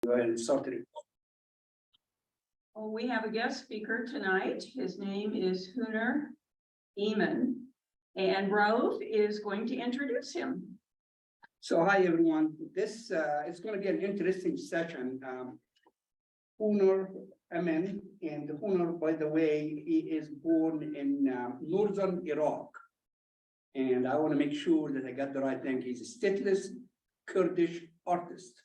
Go ahead and start it. Well, we have a guest speaker tonight. His name is Huner, and Raouf is going to introduce him. So hi, everyone. This is going to be an interesting session. Huner, and Huner, by the way, he is born in northern Iraq. And I want to make sure that I got the right thing. He's a stateless Kurdish artist.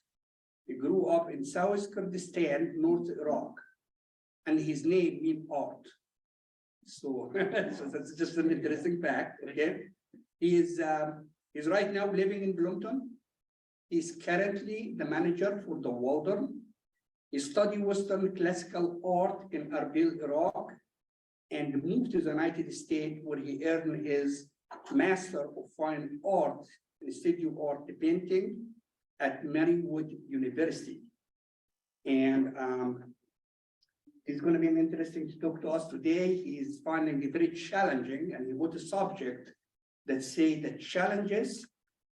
He grew up in South Kurdistan, North Iraq, and his name means art. So, so that's just an interesting fact. Okay, he's right now living in Bloomington. He's currently the manager for the Waldorf. He studied Western classical art in Erbil, Iraq, and moved to the United States, where he earned his Master of Fine Art in Studio Art Painting at Marywood University. And it's going to be an interesting to talk to us today. He's finding it very challenging, and he wrote a subject that say the challenges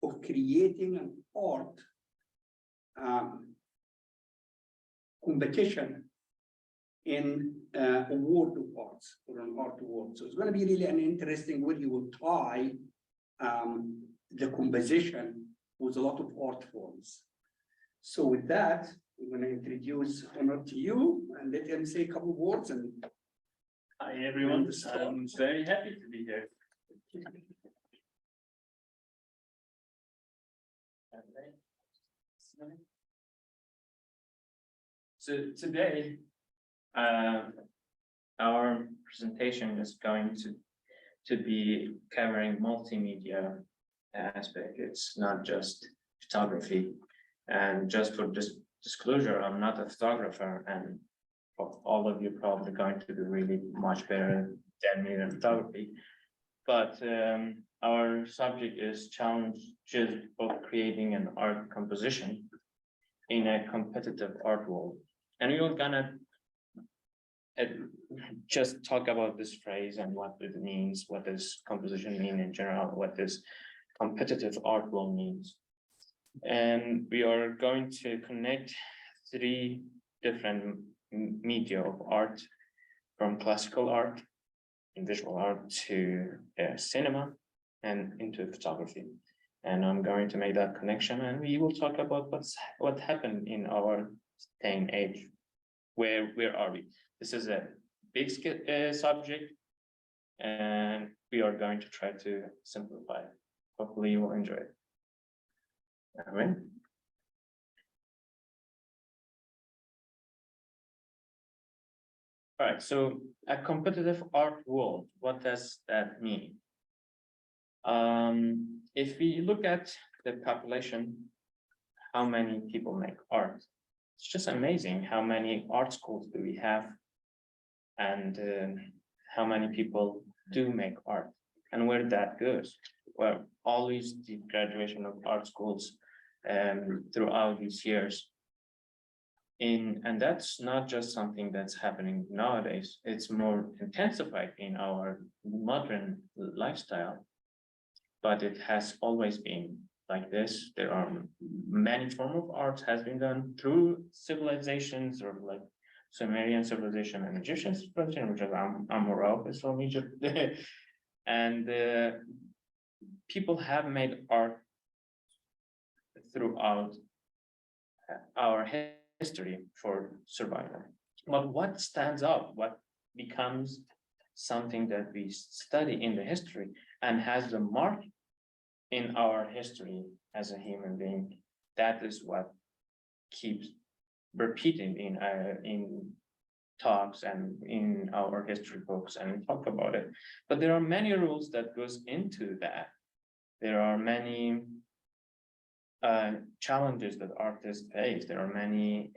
of creating an art competition in a world of arts, or an art world. So it's going to be really an interesting way you will tie the composition with a lot of art forms. So with that, I'm going to introduce Huner to you and let him say a couple of words. And hi everyone, I'm very happy to be here. So today, our presentation is going to be covering multimedia aspect. It's not just photography. And just for disclosure, I'm not a photographer, and all of you probably going to do really much better than me in photography. But our subject is challenges of creating an art composition in a competitive art world. And we were gonna just talk about this phrase and what it means, what does composition mean in general, what does competitive art world means. And we are going to connect three different media of art, from classical art and visual art to cinema and into photography. And I'm going to make that connection, and we will talk about what happened in our day and age. Where are we? This is a big subject, and we are going to try to simplify it. Hopefully you will enjoy it. All right. All right, so a competitive art world, what does that mean? If we look at the population, how many people make art? It's just amazing how many art schools do we have, and how many people do make art, and where that goes. Well, always the graduation of art schools throughout these years. And that's not just something that's happening nowadays, it's more intensified in our modern lifestyle, but it has always been like this. There are many forms of art has been done through civilizations, or like Sumerian civilization and Egyptian civilization, which is Amorau is from Egypt. And people have made art throughout our history for survival. But what stands out, what becomes something that we study in the history and has the mark in our history as a human being, that is what keeps repeating in talks and in our history books, and we talk about it. But there are many rules that goes into that. There are many challenges that artists face. There are many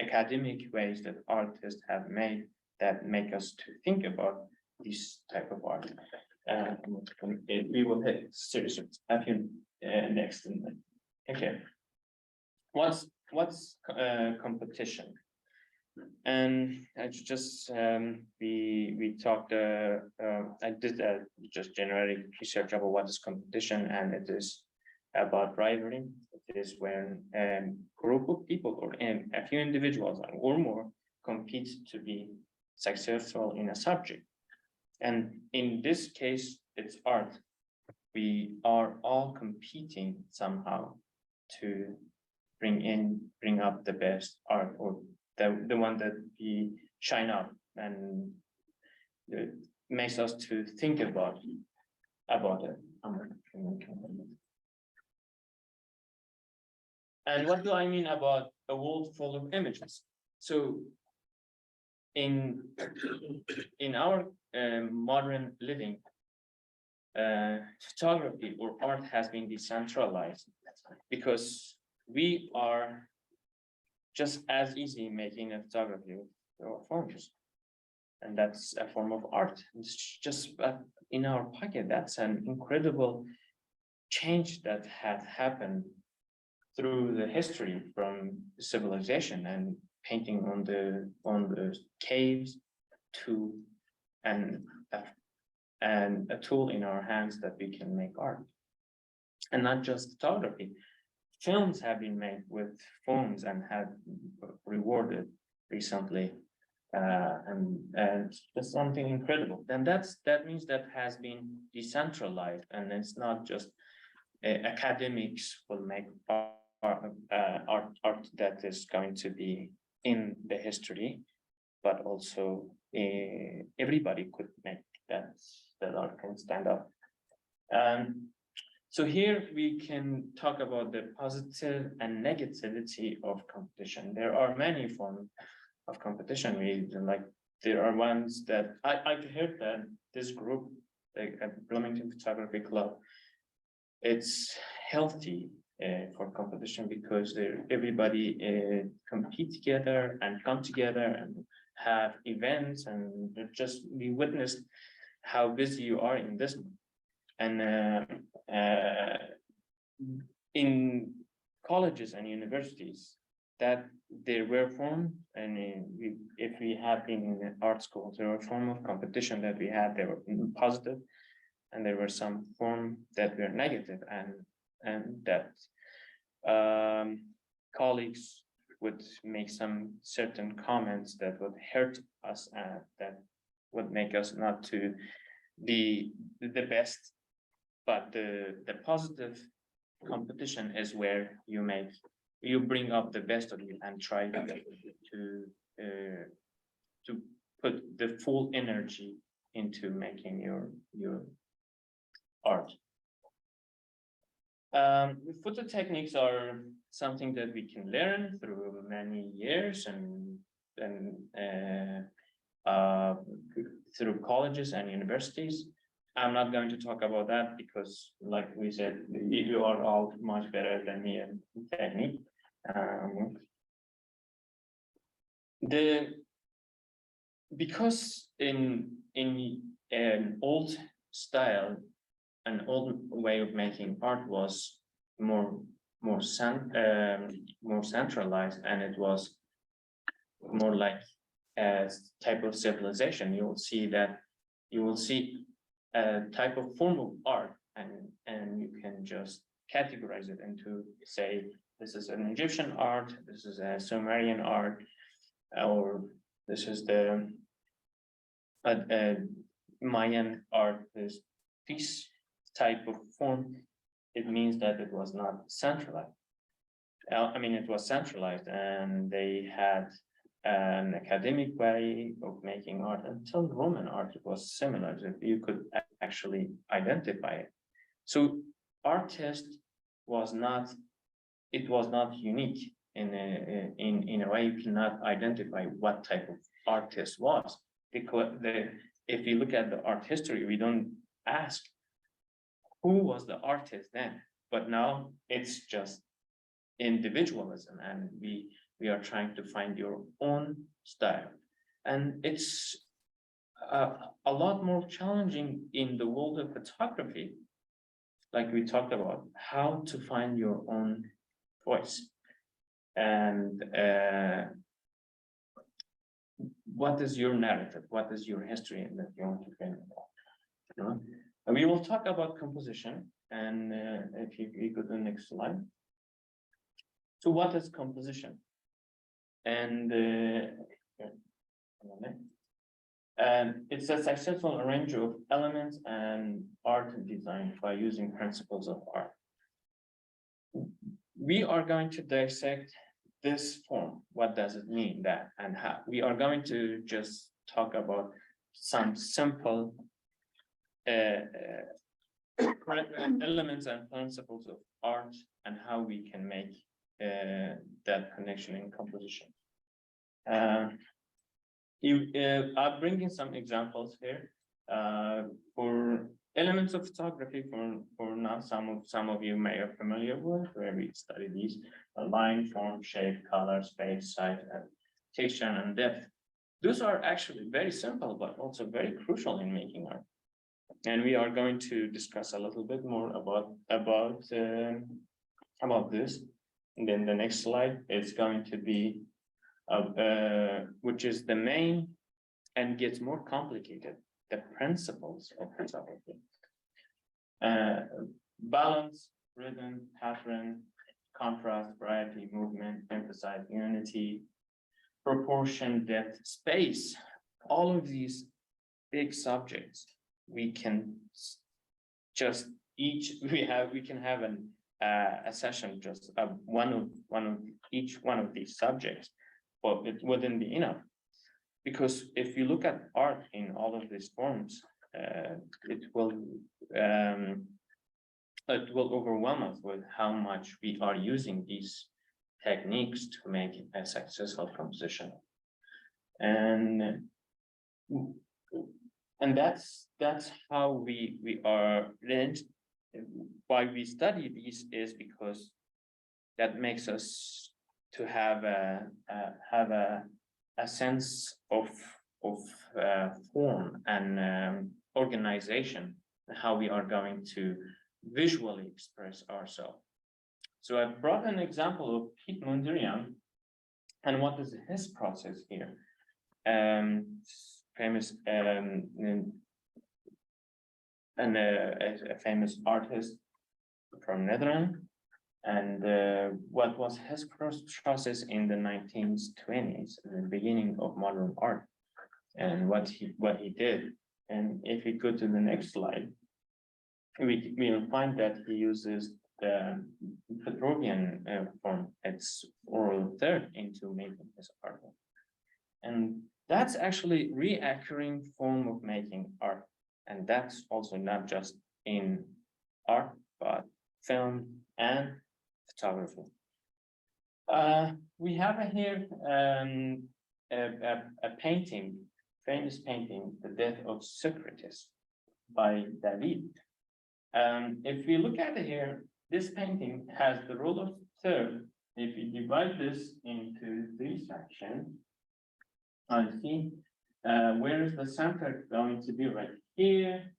academic ways that artists have made that make us to think about this type of art. We will hit seriously. Have you next? Okay. What's competition? And I just we talked. I did just generic research about what is competition, and it is about rivalry. It is when a group of people or a few individuals or more compete to be successful in a subject. And in this case, it's art. We are all competing somehow to bring up the best art, or the one that we shine up and makes us to think about it. And what do I mean about a world full of images? So in our modern living, photography or art has been decentralized because we are just as easy making a photography or photos. And that's a form of art. It's just in our pocket. That's an incredible change that had happened through the history from civilization and painting on the caves to and a tool in our hands that we can make art. And not just photography. Films have been made with phones and have rewarded recently. And it's something incredible. And that means that has been decentralized, and it's not just academics will make art that is going to be in the history, but also everybody could make that art can stand up. So here we can talk about the positive and negativity of competition. There are many forms of competition. There are ones that I've heard that this group, like Bloomington Photography Club, it's healthy for competition because everybody compete together and come together and have events, and just we witnessed how busy you are in this. And in colleges and universities that they were formed, and if we have been in art schools, there were a form of competition that we had. They were positive, and there were some form that were negative, and that colleagues would make some certain comments that would hurt us, that would make us not to be the best. But the positive competition is where you bring up the best of you and try to put the full energy into making your art. Photo techniques are something that we can learn through many years and through colleges and universities. I'm not going to talk about that because, like we said, you are all much better than me in technique. Because in an old style, an old way of making art was more centralized, and it was more like a type of civilization. You will see a type of form of art, and you can just categorize it into, say, this is an Egyptian art, this is a Sumerian art, or this is the Mayan art. This piece type of form, it means that it was not centralized. It was centralized, and they had an academic way of making art. Until Roman art, it was similar. You could actually identify it. So artist was not unique in a way. You cannot identify what type of artist was, because if you look at the art history, we don't ask who was the artist then, but now it's just individualism, and we are trying to find your own style. And it's a lot more challenging in the world of photography, like we talked about, how to find your own voice. And what is your narrative? What is your history that you want to bring about? And we will talk about composition, and if you go to the next slide. So what is composition? And it's a successful arrangement of elements and art and design by using principles of art. We are going to dissect this form. What does it mean that and how? We are going to just talk about some simple elements and principles of art and how we can make that connection in composition. I'm bringing some examples here for elements of photography. For now, some of you may are familiar with where we study these: line, form, shape, color, space, size, and texture and depth. Those are actually very simple, but also very crucial in making art. And we are going to discuss a little bit more about this. And then the next slide is going to be, which is the main and gets more complicated, the principles of photography. Balance, rhythm, pattern, contrast, variety, movement, emphasize unity, proportion, depth, space. All of these big subjects, we can just we can have a session just one of each one of these subjects, but it wouldn't be enough, because if you look at art in all of these forms, it will overwhelm us with how much we are using these techniques to make a successful composition. And that's how we are learned. Why we study these is because that makes us to have a sense of form and organization, how we are going to visually express ourselves. So I brought an example of Pete Mondrian, and what is his process here? Famous a famous artist from Netherlands, and what was his process in the 1920s, the beginning of modern art, and what he did. And if we go to the next slide, we will find that he uses the Petrovian form, its oral third, into making his artwork. And that's actually reoccurring form of making art. And that's also not just in art, but film and photography. We have here a painting, famous painting, The Death of Socrates by David. If we look at it here, this painting has the rule of third. If we divide this into 3 sections, I see where is the center going to be right here,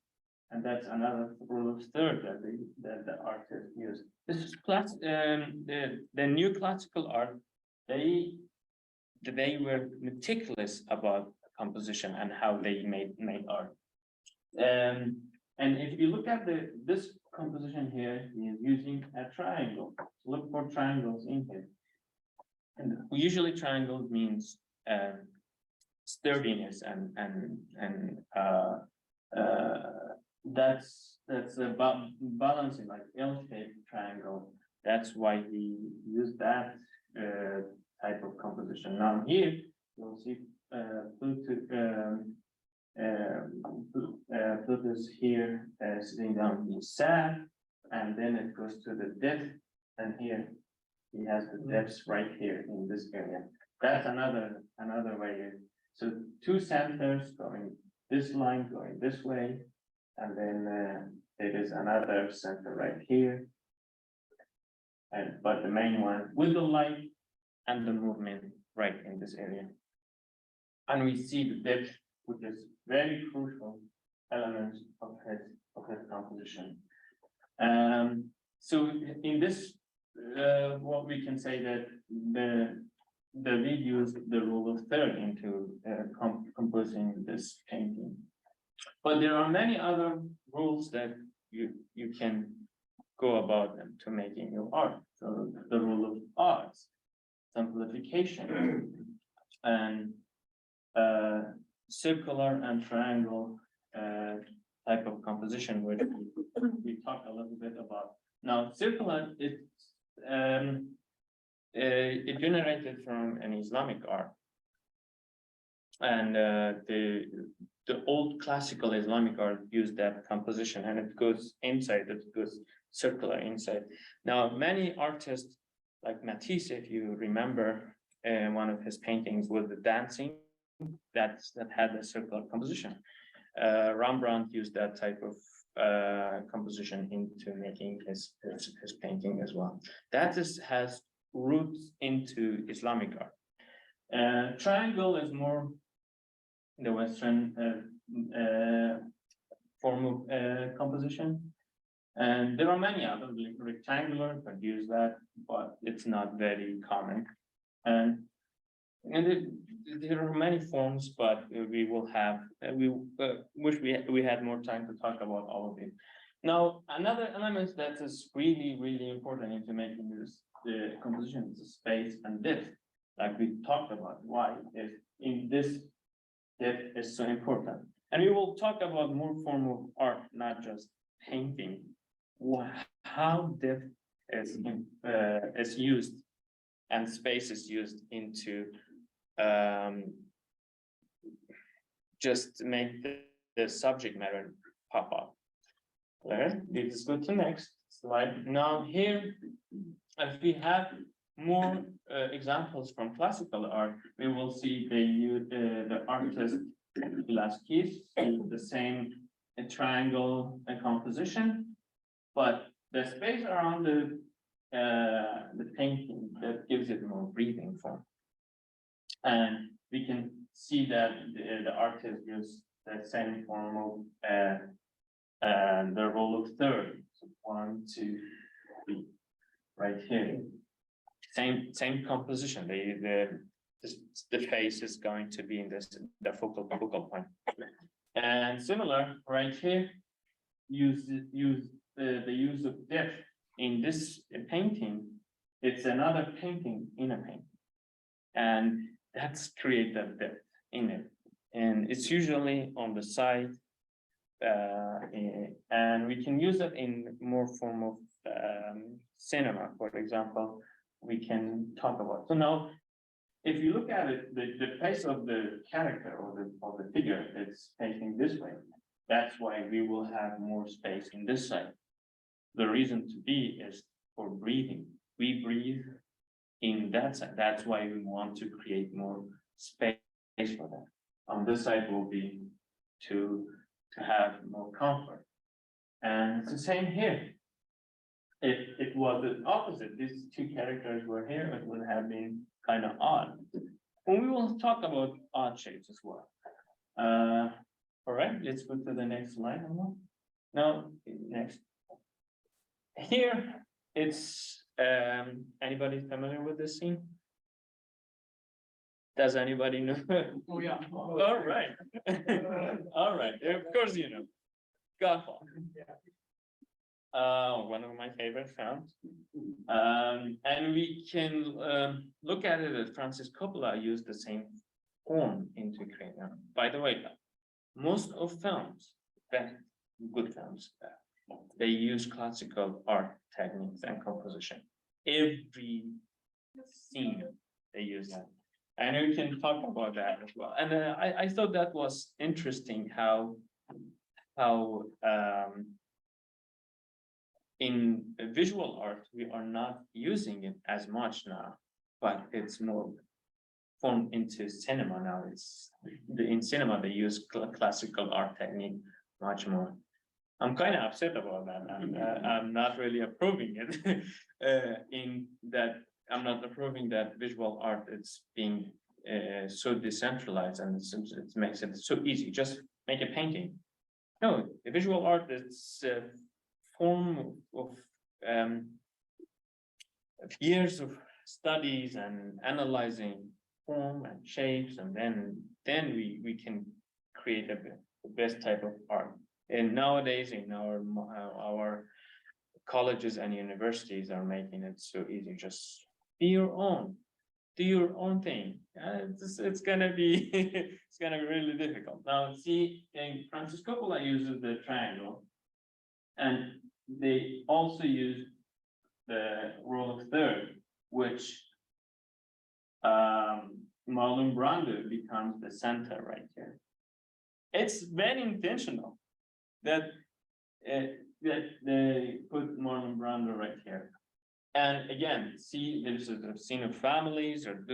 and that's another rule of third that the artist used. This is the new classical art. They were meticulous about composition and how they made art. And if you look at this composition here, he is using a triangle. Look for triangles in here. And usually triangles means sturdiness and that's about balancing, like L-shaped triangle. That's why he used that type of composition. Now here you'll see Plutus here sitting down, he's sad, and then it goes to the depth, and here he has the depths right here in this area. That's another way. So 2 centers going this line going this way, and then there is another center right here. But the main one with the light and the movement right in this area. And we see the depth, which is very crucial element of his composition. So in this, what we can say that David used the rule of third into composing this painting. But there are many other rules that you can go about them to making your art. So the rule of arts, simplification, and circular and triangle type of composition, which we talked a little bit about. Now, circular, it generated from an Islamic art. And the old classical Islamic art used that composition, and it goes inside, it goes circular inside. Now, many artists like Matisse, if you remember, one of his paintings was the dancing that had a circular composition. Rembrandt used that type of composition into making his painting as well. That has roots into Islamic art. Triangle is more the Western form of composition. And there are many others, like rectangular, that use that, but it's not very common. And there are many forms, but we will have, we wish we had more time to talk about all of it. Now, another element that is really, really important into making the composition is the space and depth, like we talked about, why is in this depth is so important. And we will talk about more form of art, not just painting, how depth is used and space is used into just make the subject matter pop up. All right, let's go to next slide. Now here, if we have more examples from classical art, we will see they use the artist Velázquez used the same triangle composition, but the space around the painting that gives it more breathing form. And we can see that the artist used the same form of the role of third. So 1, 2, 3, right here. Same composition. The face is going to be in the focal point. And similar right here, the use of depth in this painting. It's another painting in a painting, and that's create that depth in it. And it's usually on the side, and we can use it in more form of cinema, for example. We can talk about. So now, if you look at it, the face of the character or the figure, it's facing this way. That's why we will have more space in this side. The reason to be is for breathing. We breathe in that side. That's why we want to create more space for that. On this side will be to have more comfort. And it's the same here. If it was the opposite, these two characters were here, it would have been kind of odd. And we will talk about odd shapes as well. All right, let's go to the next slide. Now, next. Here, it's anybody familiar with this scene? Does anybody know? Oh, yeah. All right. All right, of course you know. Godfather. One of my favorite films. And we can look at it that Francis Coppola used the same form into creating. By the way, most of films, good films, they use classical art techniques and composition. Every scene they use that. And we can talk about that as well. And I thought that was interesting how in visual art, we are not using it as much now, but it's more formed into cinema now. In cinema, they use classical art technique much more. I'm kind of upset about that. I'm not really approving it in that I'm not approving that visual art is being so decentralized and it makes it so easy. Just make a painting. No, the visual art is form of years of studies and analyzing form and shapes, and then we can create the best type of art. And nowadays, in our colleges and universities are making it so easy. Just be your own, do your own thing. It's gonna be it's gonna be really difficult. Now, see, in Francis Coppola uses the triangle, and they also use the rule of third, which Marlon Brando becomes the center right here. It's very intentional that that they put Marlon Brando right here. And again, see, there's a scene of families or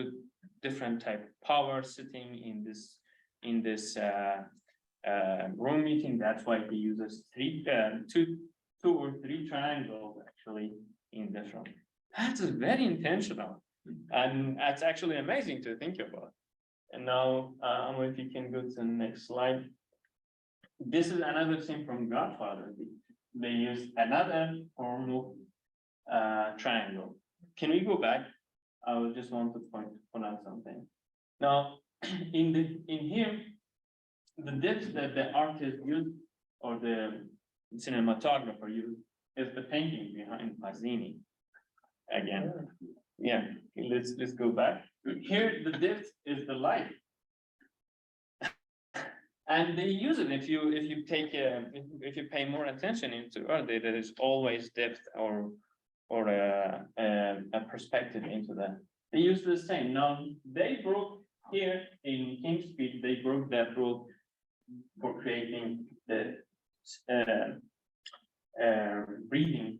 different type of power sitting in this room meeting. That's why he uses two or three triangles actually in this room. That's very intentional, and that's actually amazing to think about. And now, if you can go to the next slide. This is another thing from Godfather. They use another form of triangle. Can we go back? I would just want to point out something. Now, in here, the depth that the artist used or the cinematographer used is the painting behind Mazzini. Again, yeah. Let's go back. Here, the depth is the light. And they use it if you take if you pay more attention into art, there is always depth or a perspective into that. They use the same. Now they broke here in King's Speech. They broke that rule for creating the breathing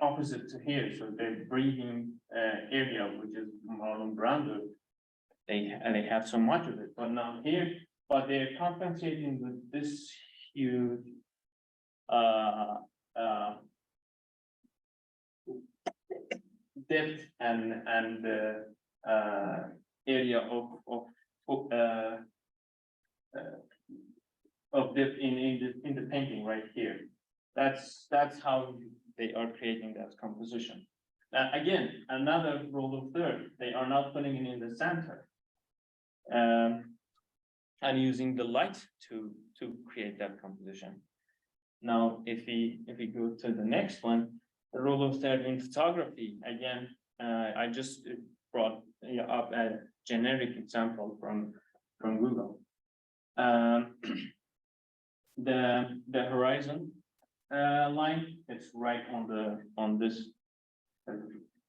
opposite to here. So the breathing area, which is Marlon Brando. They have so much of it, but now here, but they're compensating with this huge depth and area of depth in the painting right here. That's how they are creating that composition. Again, another rule of third. They are not putting it in the center. And using the light to create that composition. Now, if we go to the next one, the rule of third in photography. Again, I just brought up a generic example from Google. The horizon line, it's right on this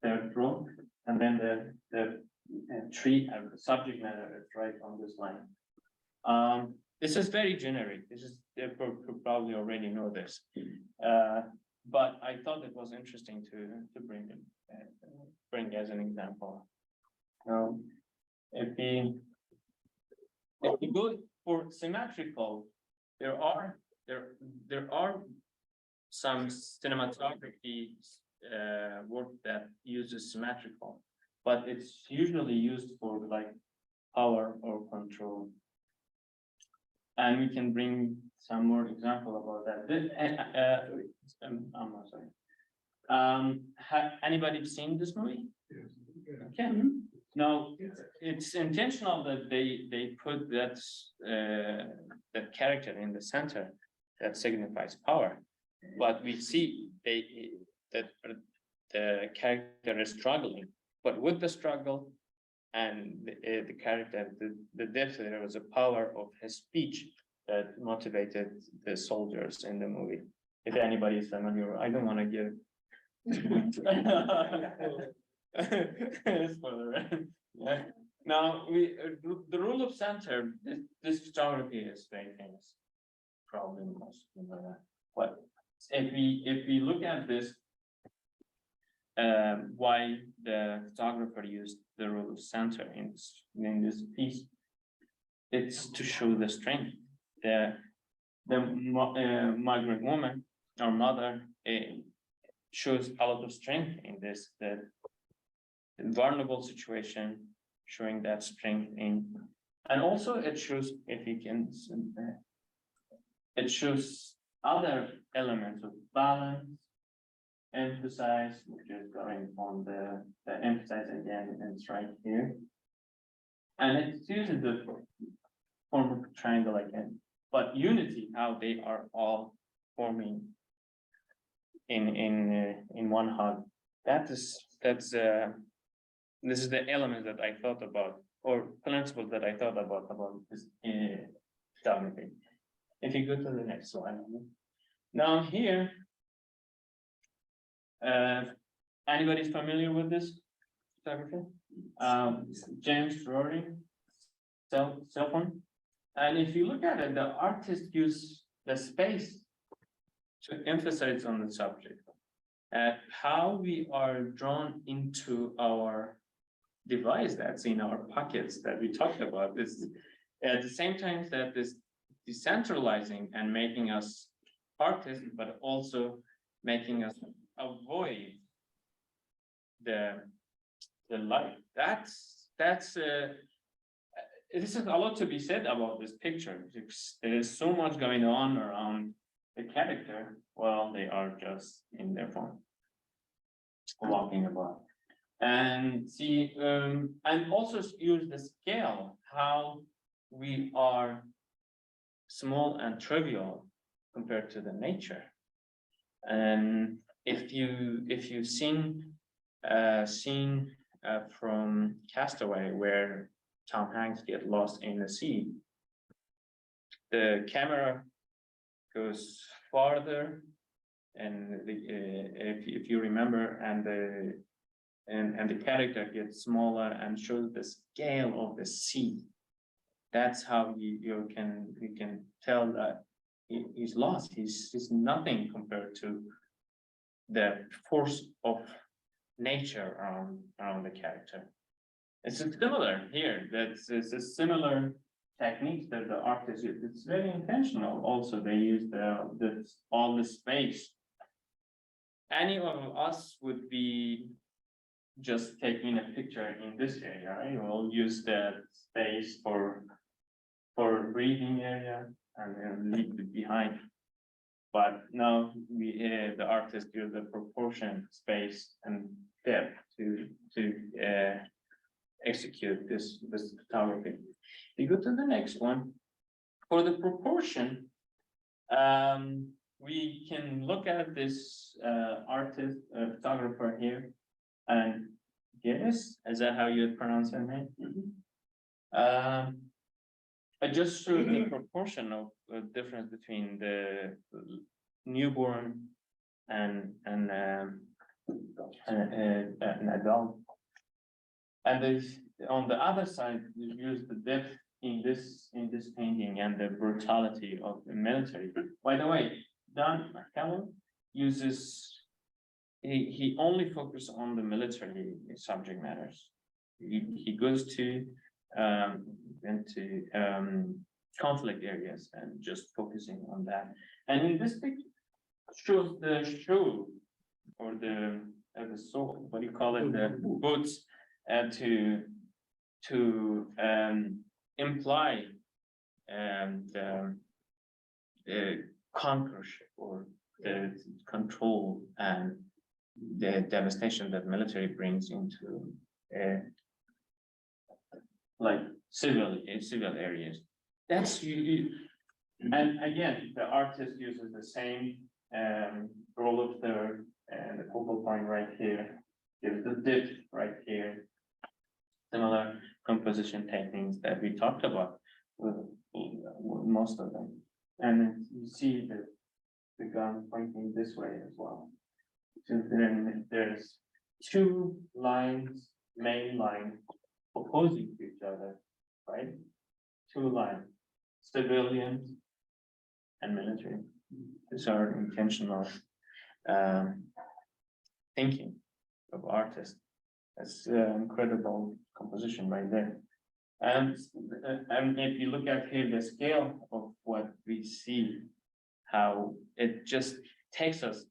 third row, and then the tree and the subject matter is right on this line. This is very generic. This is you probably already know this, but I thought it was interesting to bring as an example. If we go for symmetrical, there are some cinematography work that uses symmetrical, but it's usually used for like power or control. And we can bring some more example about that. I'm sorry. Have anybody seen this movie? Okay. No, it's intentional that they put that character in the center that signifies power, but we see that the character is struggling, but with the struggle and the character, the depth, there was a power of his speech that motivated the soldiers in the movie. If anybody is familiar, I don't want to give. Yeah. Now the rule of center. This photography is very famous, probably most. But if we look at this, why the photographer used the rule of center in this piece, it's to show the strength. The migrant woman or mother shows a lot of strength in this, the vulnerable situation, showing that strength in, and also it shows, if you can, it shows other elements of balance, emphasize, which is going on the emphasize again, and it's right here. And it's using the form of triangle again, but unity, how they are all forming in one hug. This is the element that I thought about, or principle that I thought about this photography. If you go to the next slide. Now here, anybody's familiar with this photography? James Rory cell phone. And if you look at it, the artist used the space to emphasize on the subject. How we are drawn into our device that's in our pockets that we talked about is at the same time that this decentralizing and making us artists, but also making us avoid the light. This is a lot to be said about this picture. There is so much going on around the character while they are just in their phone, walking about. And see, and also use the scale, how we are small and trivial compared to the nature. And if you've seen scene from Castaway where Tom Hanks get lost in the sea, the camera goes farther, and if you remember, and the character gets smaller and shows the scale of the sea. That's how you can tell that he's lost. He's nothing compared to the force of nature around the character. It's similar here. It's a similar techniques that the artist used. It's very intentional. Also, they use all the space. Any of us would be just taking a picture in this area, right? We'll use that space for breathing area and then leave it behind. But now the artist use the proportion, space, and depth to execute this photography. You go to the next one. For the proportion, we can look at this artist, photographer here, and Guinness, is that how you pronounce her name? I just showed the proportion of the difference between the newborn and an adult. And on the other side, you use the depth in this painting and the brutality of the military. By the way, Don McCallum uses, he only focuses on the military subject matters. He goes to into conflict areas and just focusing on that. And in this picture shows the shoe or the sole, what do you call it, the boots, to imply the conquerorship or the control and the devastation that military brings into like civil areas. That's you. And again, the artist uses the same rule of third and the focal point right here. Gives the depth right here. Similar composition techniques that we talked about with most of them. And you see the gun pointing this way as well. So then there's two lines, main lines opposing to each other, right? Two lines, civilians and military. These are intentional thinking of artists. That's incredible composition right there. And if you look at here the scale of what we see, how it just takes us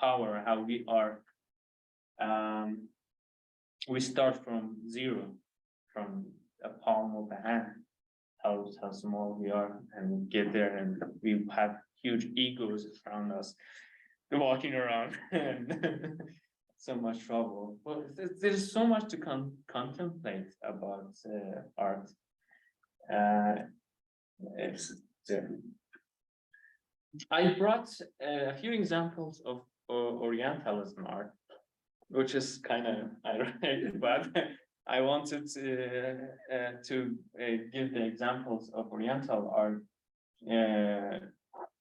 power, how we are, we start from zero, from a palm of a hand, how small we are, and we get there, and we have huge egos around us, walking around, and so much trouble. Well, there's so much to contemplate about art. I brought a few examples of Orientalism art, which is kind of ironic, but I wanted to give the examples of Oriental art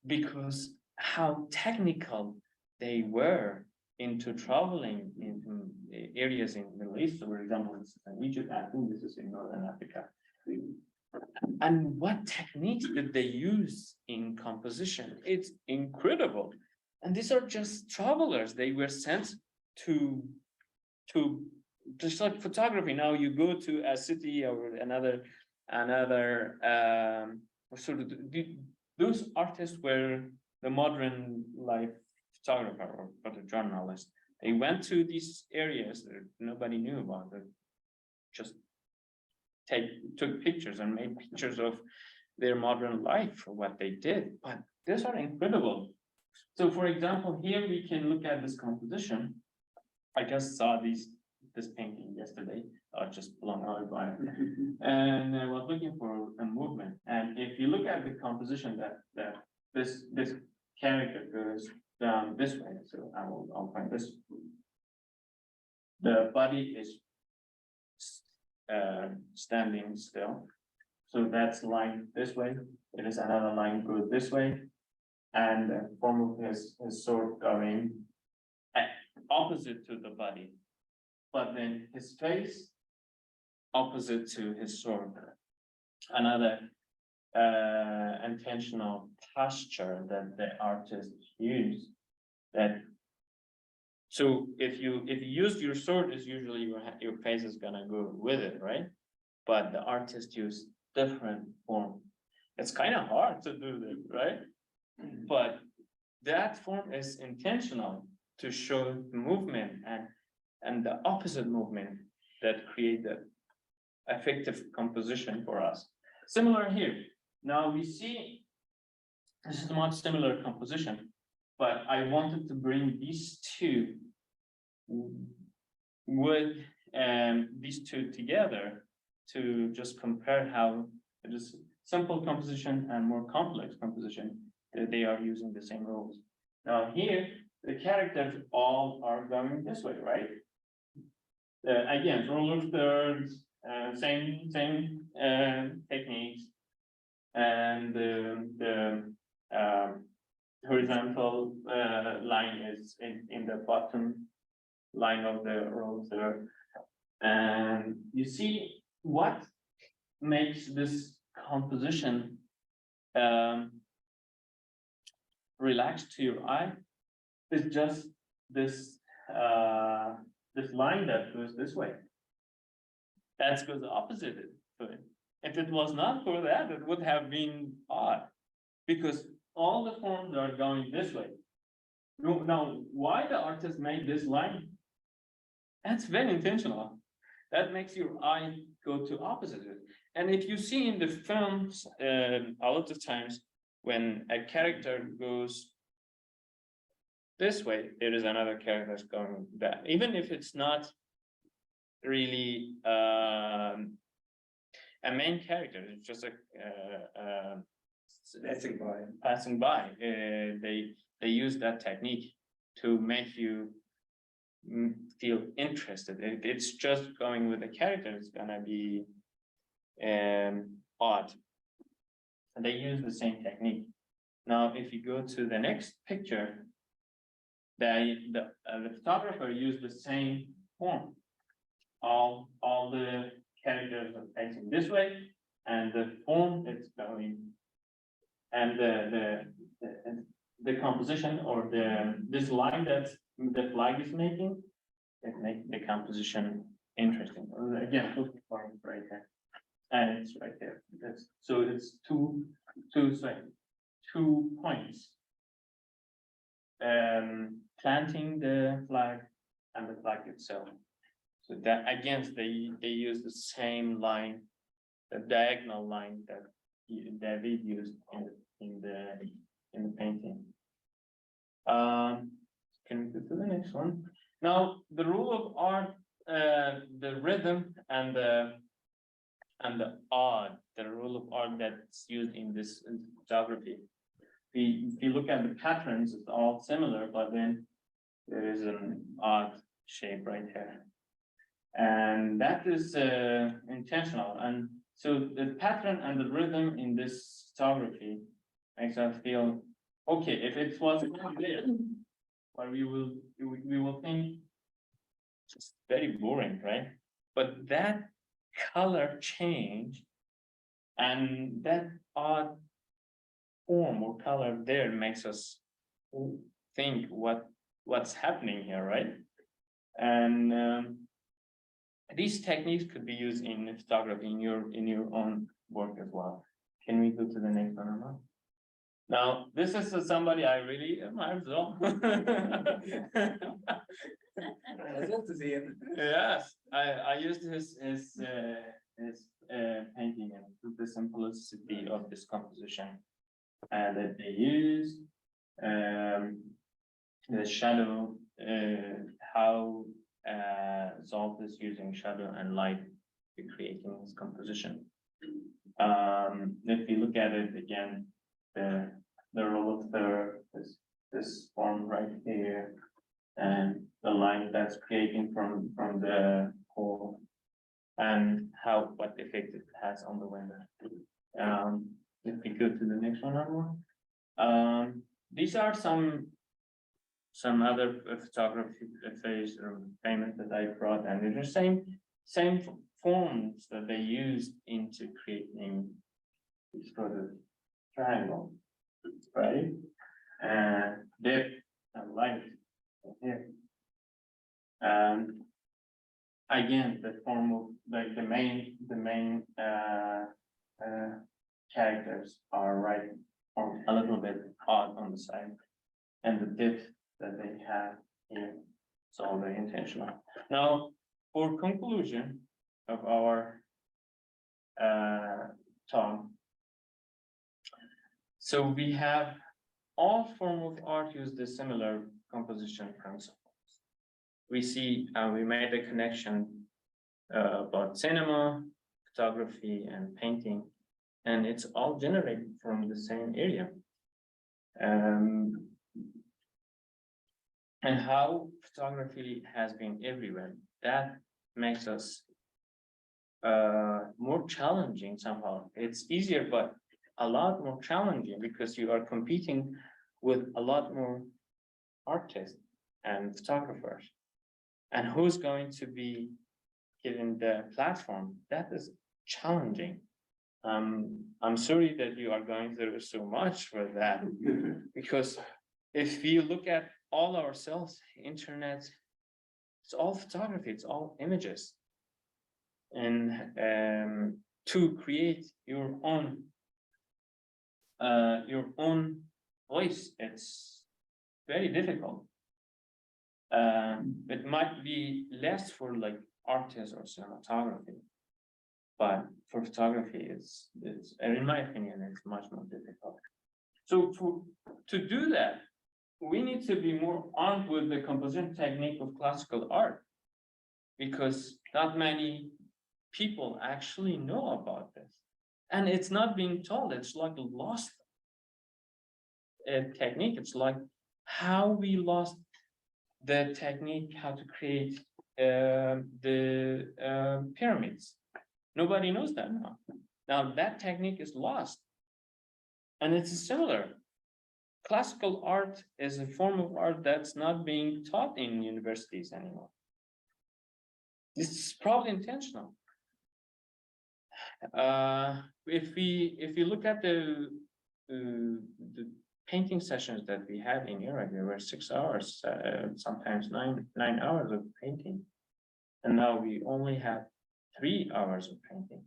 because how technical they were into traveling into areas in the Middle East. So for example, this is in Egypt, I think this is in Northern Africa. And what techniques did they use in composition? It's incredible. And these are just travelers. They were sent to just like photography. Now you go to a city or another sort of those artists were the modern life photographer or photojournalist. They went to these areas that nobody knew about. That just took pictures and made pictures of their modern life or what they did. But these are incredible. So for example, here we can look at this composition. I just saw this painting yesterday, just blown away by it. And I was looking for a movement. And if you look at the composition that this character goes down this way, so I'll find this. The body is standing still. So that's line this way. It is another line goes this way. And the form of his sword going opposite to the body. But then his face opposite to his sword. Another intentional posture that the artist used. That so if you use your sword, is usually your face is gonna go with it, right? But the artist used different form. It's kind of hard to do this, right? But that form is intentional to show the movement and the opposite movement that create the effective composition for us. Similar here. Now we see this is a much similar composition, but I wanted to bring these two with these two together to just compare how it is simple composition and more complex composition that they are using the same rules. Now here, the characters all are going this way, right? Again, ruler thirds, same techniques, and the horizontal line is in the bottom line of the rule third. And you see what makes this composition relaxed to your eye is just this this line that goes this way. That goes opposite to it. If it was not for that, it would have been odd, because all the forms are going this way. Now, why the artist made this line? That's very intentional. That makes your eye go to opposite. And if you see in the films, a lot of times when a character goes this way, there is another character going that. Even if it's not really a main character, it's just a passing by. They use that technique to make you feel interested. If it's just going with the character, it's gonna be odd. And they use the same technique. Now, if you go to the next picture, the photographer used the same form. All the characters are facing this way, and the form is going, and the composition or this line that the flag is making, it makes the composition interesting. Again, looking for it right there, and it's right there. So it's two points. Planting the flag and the flag itself. So that again, they use the same line, the diagonal line that David used in the painting. Can we go to the next one? Now, the rule of art, the rhythm and the odd, the rule of art that's used in this photography. If you look at the patterns, it's all similar, but then there is an odd shape right here. And that is intentional. And so the pattern and the rhythm in this photography makes us feel, okay, if it was not there, but we will think it's very boring, right? But that color change and that odd form or color there makes us think what's happening here, right? And these techniques could be used in photography in your own work as well. Can we go to the next one now? Now, this is somebody I really admire as well. Yes, I used his painting and the simplicity of this composition that they used, the shadow, how Zolt is using shadow and light to creating this composition. If you look at it again, the role of this form right here, and the line that's creating from the hole, and what effect it has on the window. If we go to the next one, these are some other photography phase or payments that I brought, and they're the same forms that they used into creating this sort of triangle, right? And depth and light here. Again, the form of like the main characters are right or a little bit odd on the side, and the depth that they have here, it's all very intentional. Now, for conclusion of our talk, so we have all form of art use the similar composition principles. We see we made a connection about cinema, photography, and painting, and it's all generated from the same area. And how photography has been everywhere, that makes us more challenging somehow. It's easier, but a lot more challenging because you are competing with a lot more artists and photographers. And who's going to be given the platform? That is challenging. I'm sorry that you are going through so much for that, because if you look at all ourselves, internet, it's all photography, it's all images. And to create your own voice, it's very difficult. It might be less for like artists or cinematography, but for photography, it's in my opinion, it's much more difficult. So to do that, we need to be more armed with the composition technique of classical art, because not many people actually know about this, and it's not being told. It's like a lost technique. It's like how we lost the technique how to create the pyramids. Nobody knows that now. Now that technique is lost, and it's similar. Classical art is a form of art that's not being taught in universities anymore. This is probably intentional. If you look at the painting sessions that we had in Iraq, there were 6 hours, sometimes 9 hours of painting, and now we only have 3 hours of painting.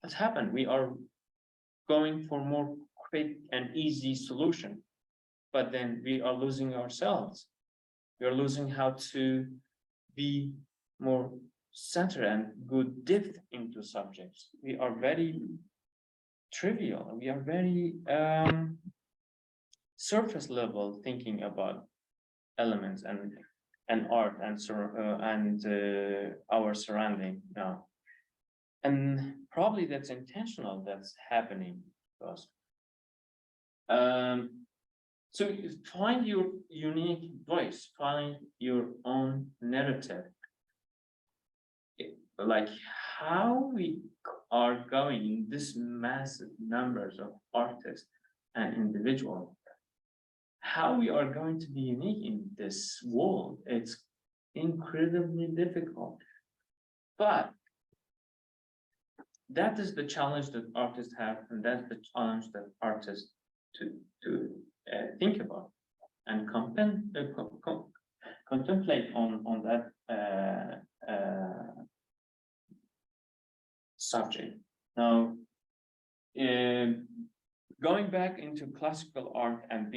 What's happened? We are going for more quick and easy solution, but then we are losing ourselves. We are losing how to be more centered and go depth into subjects. We are very trivial. We are very surface level thinking about elements and art and our surrounding now. And probably that's intentional, that's happening to us. So find your unique voice, find your own narrative. Like how we are going in this massive numbers of artists and individuals, how we are going to be unique in this world, it's incredibly difficult. But that is the challenge that artists have, and that's the challenge that artists to think about and contemplate on that subject. Now, going back into classical art and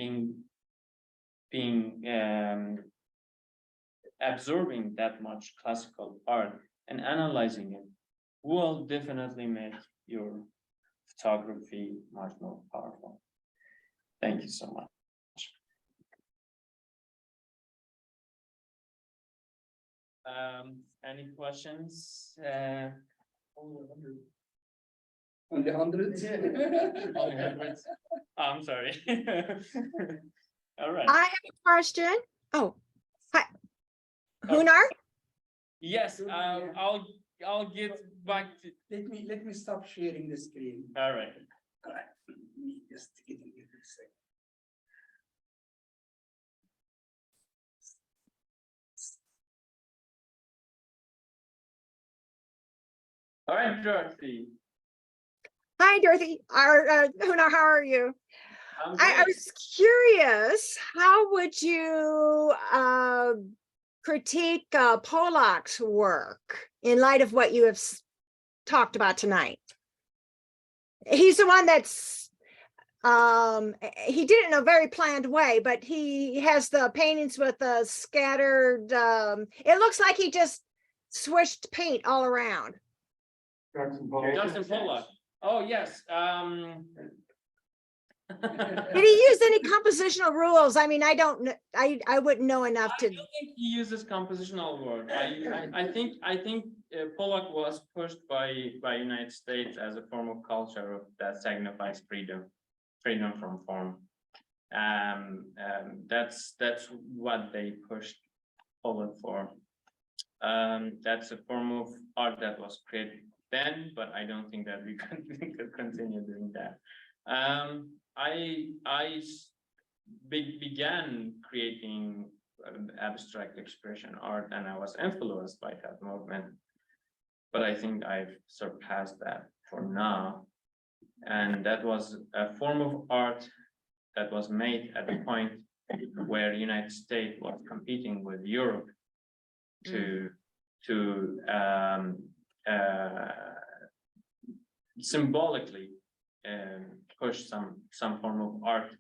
absorbing that much classical art and analyzing it will definitely make your photography much more powerful. Thank you so much. Any questions? On the hundreds? Only hundreds? I'm sorry. All right. I have a question. Oh, hi. Oh. Huner? Yes, I'll get back to. Let me stop sharing the screen. All right. All right. Let me just get in here for a second. All right, Dorothy. Hi, Dorothy. Huner, how are you? I'm I great. was curious, how would you critique Pollock's work in light of what you have talked about tonight? He's the one that's he did it in a very planned way, but he has the paintings with the scattered it looks like he just swished paint all around. Justin Pollock. Oh, yes. Did he use any compositional rules? I mean, I don't know. I wouldn't know enough I to. don't think he uses compositional word. I think Pollock was pushed by United States as a form of culture that signifies freedom from form. That's what they pushed Pollock for. That's a form of art that was created then, but I don't think that we could continue doing that. I began creating abstract expression art, and I was influenced by that movement. But I think I've surpassed that for now. And that was a form of art that was made at the point where the United States was competing with Europe to symbolically push some form of art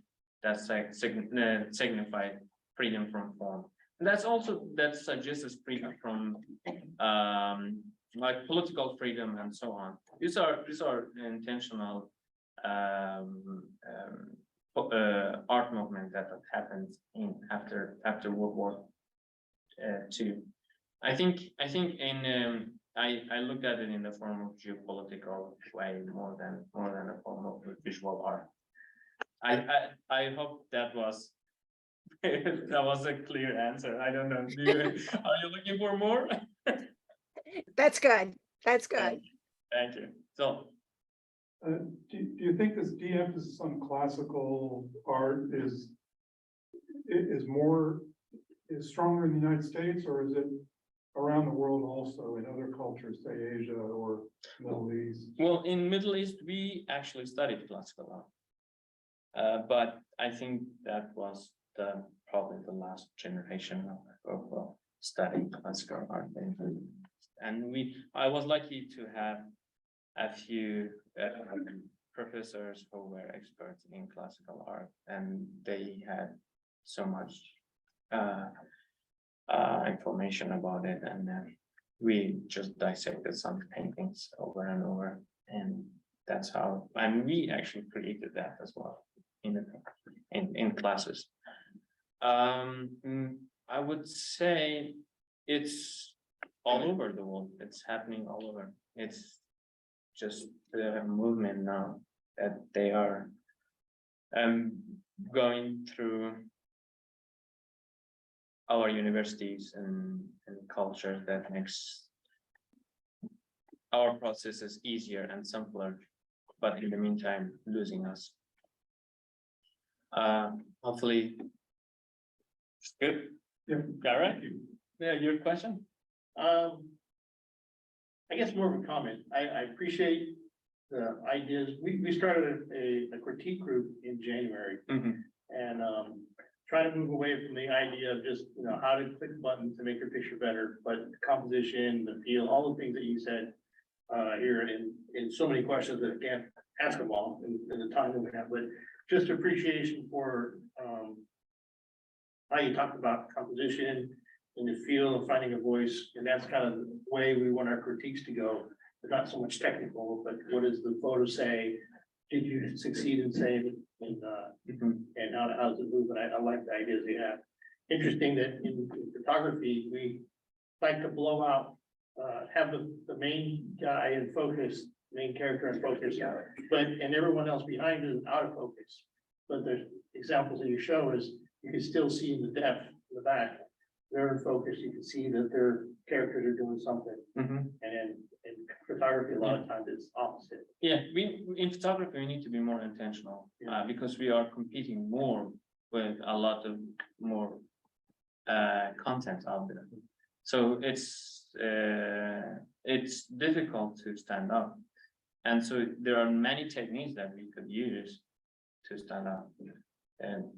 that signified freedom from form. And that suggests freedom from like political freedom and so on. These are intentional art movement that happened after World War II. I think I looked at it in the form of geopolitical way more than a form of visual art. I hope that was that was a clear answer. I don't know. Are you looking for more? That's good. That's good. Thank you. So, do you think this de-emphasis on classical art is stronger in the United States, or is it around the world also in other cultures, say Asia or Middle East? well, in Middle East, we actually studied classical art, but I think that was probably the last generation of studying classical art. And I was lucky to have a few professors who were experts in classical art, and they had so much information about it, and we just dissected some paintings over and over, and that's how. And we actually created that as well in classes. I would say it's all over the world. It's happening all over. It's just the movement now that they are going through our universities and culture that makes our processes easier and simpler, but in the meantime, losing us. Hopefully. Good. Yeah. All right. Yeah, your question? I guess more of a comment. I appreciate the ideas. We started a critique group in January Mhm. and try to move away from the idea of just, how to click buttons to make your picture better, but the composition, the feel, all the things that you said here in so many questions that I can't ask them all in the time that we have, but just appreciation for how you talked about composition and the feel of finding a voice, and that's kind of the way we want our critiques to go. They're not so much technical, but what does the photo say? Did you succeed in saying it? And how does it move? And I like the ideas you have. Interesting that in photography, we like to blow out, have the main guy in focus, main character in focus, and everyone else behind is out of focus. But the examples that you show is you can still see the depth in the back. They're in focus. You can see that their characters are doing something. And in photography, a lot of times it's opposite. Yeah, in photography, we need to be more intentional, because we are competing more with a lot of more content out there. So it's difficult to stand up. And so there are many techniques that we could use to stand up. And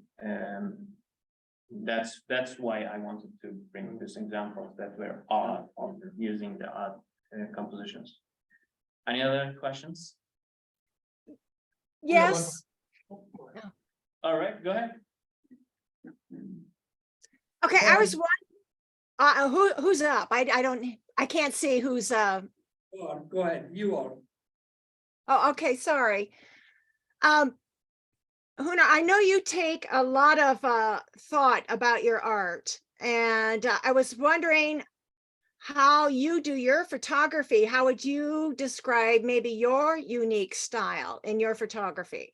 that's why I wanted to bring this example that we're odd on using the odd compositions. Any other questions? Yes. All right, go ahead. Okay, I was wondering, who's up? I can't see who's, Go ahead, you are. oh, okay, sorry. Huner, I know you take a lot of thought about your art, and I was wondering how you do your photography. How would you describe maybe your unique style in your photography?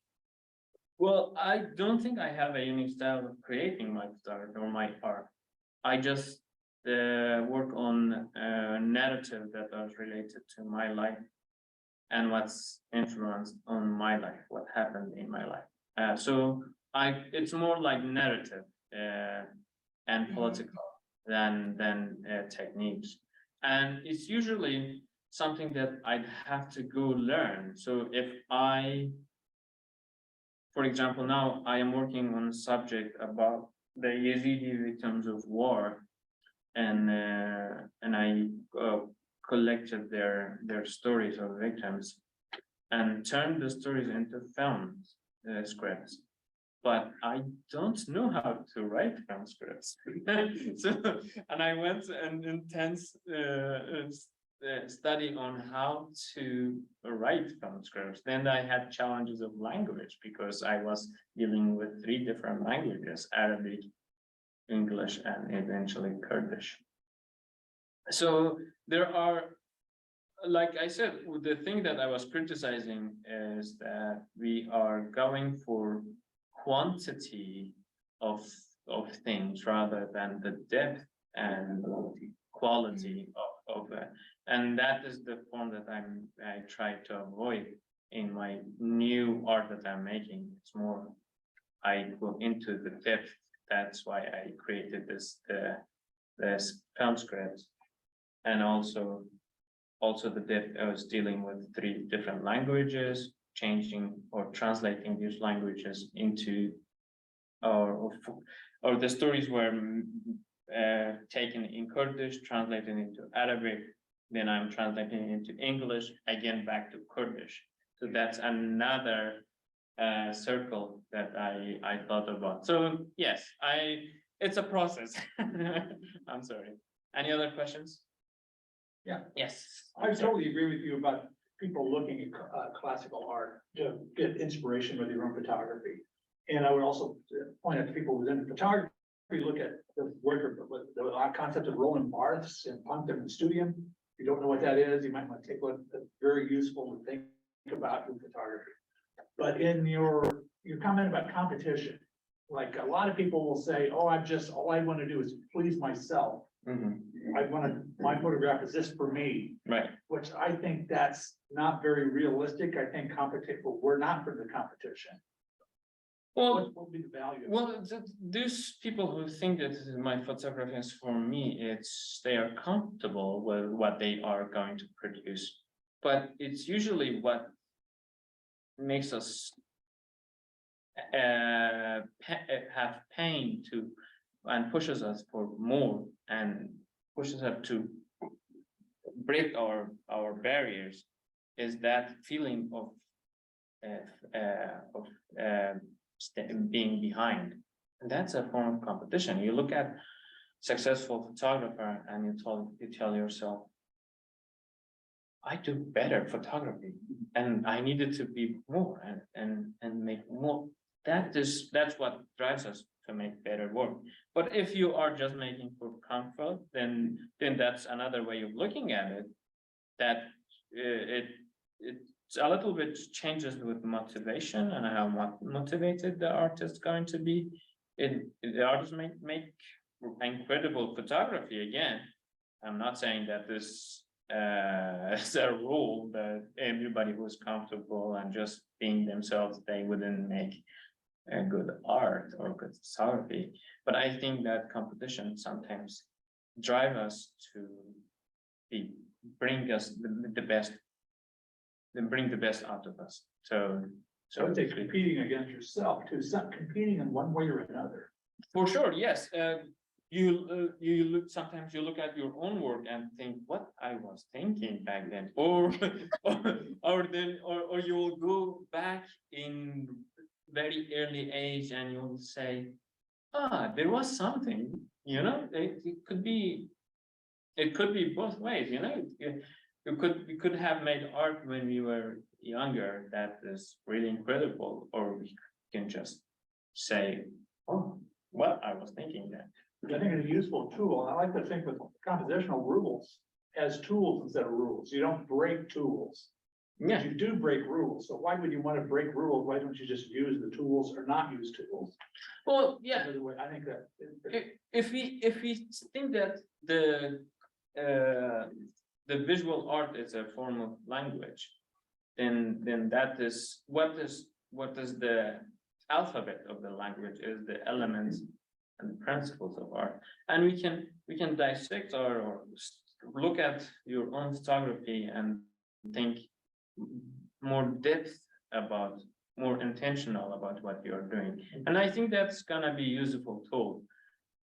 Well, I don't think I have a unique style of creating my photography or my art. I just work on a narrative that was related to my life and what's influenced on my life, what happened in my life. So it's more like narrative and political than techniques. And it's usually something that I'd have to go learn. So if for example, now I am working on a subject about the Yazidi victims of war, and I collected their stories of victims and turned the stories into film scripts. But I don't know how to write film scripts. And I went an intense study on how to write film scripts. Then I had challenges of language because I was dealing with 3 different languages: Arabic, English, and eventually Kurdish. So there are, like I said, the thing that I was criticizing is that we are going for quantity of things rather than the depth and quality of it. And that is the form that I try to avoid in my new art that I'm making. It's more, I go into the depth. That's why I created this film script. And also the depth, I was dealing with 3 different languages, changing or translating these languages into, or the stories were taken in Kurdish, translated into Arabic, then I'm translating into English, again back to Kurdish. So that's another circle that I thought about. So yes, it's a process. I'm sorry. Any other questions? Yeah. Yes. I totally agree with you about people looking at classical art to get inspiration with your own photography. And I would also point out to people within photography, look at the work of the concept of Roland Barthes and Punctum and Studium. If you don't know what that is, you might want to take a look. That's very useful to think about with photography. But in your comment about competition, like a lot of people will say, oh, all I want to do is please myself. Mhm. My photograph is just for me, Right. which I think that's not very realistic. I think we're not for the competition. Well, What would be the value? well, those people who think that my photography is for me, they are comfortable with what they are going to produce. But it's usually what makes us have pain to and pushes us for more and pushes us to break our barriers is that feeling of being behind. And that's a form of competition. You look at successful photographer and you tell yourself, I do better photography and I needed to be more and make more. That's what drives us to make better work. But if you are just making for comfort, then that's another way of looking at it. That it's a little bit changes with motivation and how motivated the artist is going to be. The artist make incredible photography again. I'm not saying that this is a rule that everybody who's comfortable and just being themselves, they wouldn't make a good art or good photography. But I think that competition sometimes drive us to bring us the best, then bring the best out of us. So I would say competing against yourself too, competing in one way or another. for sure, yes. You look, sometimes you look at your own work and think what I was thinking back then, or you will go back in very early age and you'll say, there was something, it could be both ways, we could have made art when we were younger that is really incredible, or we can just say, oh, what I was thinking then. I think it's a useful tool. I like to think with compositional rules as tools instead of rules. You don't break tools. Yeah. You do break rules. So why would you want to break rules? Why don't you just use the tools or not use tools? Well, yeah. Another way, I think that. If we think that the visual art is a form of language, then that is what is the alphabet of the language is the elements and the principles of art. And we can dissect or look at your own photography and think more depth about, more intentional about what you're doing. And I think that's gonna be a useful tool.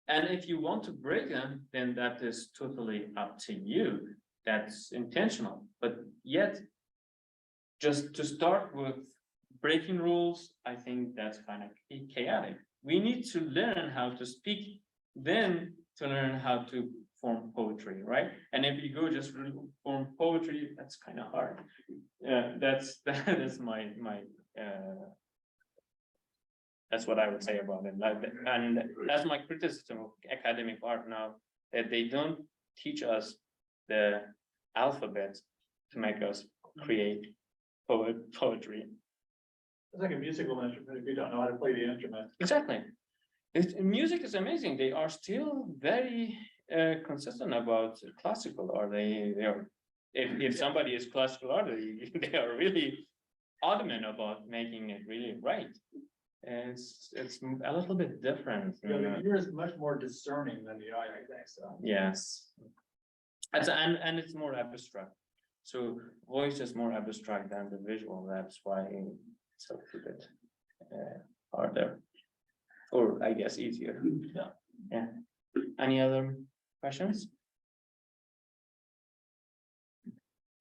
And if you want to break them, then that is totally up to you. That's intentional, but yet just to start with breaking rules, I think that's kind of chaotic. We need to learn how to speak, then to learn how to form poetry, right? And if you go just form poetry, that's kind of hard. That's my that's what I would say about it. And that's my criticism of academic art now, that they don't teach us the alphabet to make us create poetry. It's like a musical instrument if you don't know how to play the instrument. Exactly. Music is amazing. They are still very consistent about classical art. They are, if somebody is classical art, they are really adamant about making it really right. It's a little bit different. The ear is much more discerning than the eye, I think so. Yes. And it's more abstract. So voice is more abstract than the visual. That's why it's a little bit harder, or I guess easier. Yeah. Any other questions?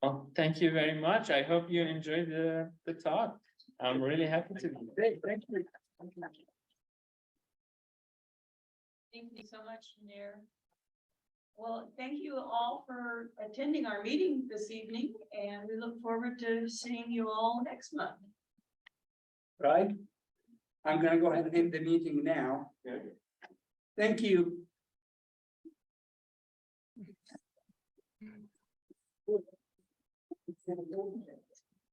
Well, thank you very much. I hope you enjoyed the talk. I'm really happy to be. Great, thank you. Thank you so much, Huner. Well, thank you all for attending our meeting this evening, and we look forward to seeing you all next month. Right? I'm gonna go ahead and end the meeting now. Thank you.